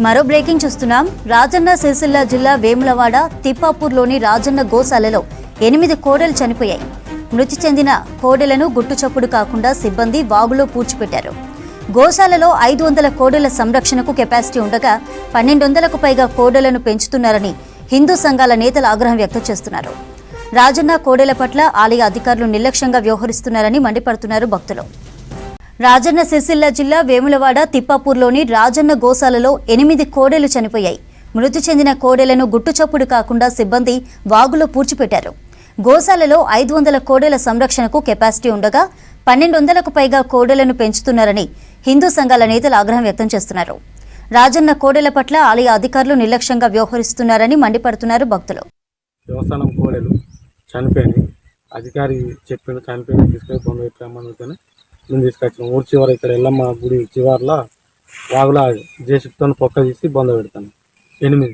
మరో బ్రేకింగ్ చూస్తున్నాం. రాజన్న సిరిసిల్ల జిల్లా వేములవాడ తిప్పాపూర్లోని రాజన్న గోశాలలో 8 కోడెలు చనిపోయాయి. మృతి చెందిన కోడెలను గుట్టుచప్పుడు కాకుండా సిబ్బంది వాగులో పూడ్చిపెట్టారు. గోశాలలో 500 కోడెల సంరక్షణకు కెపాసిటీ ఉండగా 1200కు పైగా కోడెలను పెంచుతున్నారని హిందూ సంఘాల నేతలు ఆగ్రహం వ్యక్తం చేస్తున్నారు. రాజన్న కోడెల పట్ల ఆలయ అధికారులు నిర్లక్ష్యంగా వ్యవహరిస్తున్నారని మండిపడుతున్నారు భక్తులు. రాజన్న సిరిసిల్ల జిల్లా వేములవాడ తిప్పాపూర్లోని రాజన్న గోశాలలో 8 కోడెలు చనిపోయాయి. మృతి చెందిన కోడెలను గుట్టుచప్పుడు కాకుండా సిబ్బంది వాగులో పూడ్చిపెట్టారు. గోశాలలో 500 కోడెల సంరక్షణకు కెపాసిటీ ఉండగా 1200కు పైగా కోడెలను పెంచుతున్నారని హిందూ సంఘాల నేతలు ఆగ్రహం వ్యక్తం చేస్తున్నారు. రాజన్న కోడెల పట్ల ఆలయ అధికారులు నిర్లక్ష్యంగా వ్యవహరిస్తున్నారని మండిపడుతున్నారు భక్తులు. దేవస్థానం కోడెలు చనిపోయినాయి. అధికారి చెప్పిన చనిపోయిన తీసుకొని బొమ్మ పెట్టామని మేము తీసుకొచ్చాము. ఊరి చివర ఇక్కడ ఎల్లమ్మ గుడి చివరిలో వాగులా జేసిప్తో పొక్క తీసి బొంద పెడతాను. 8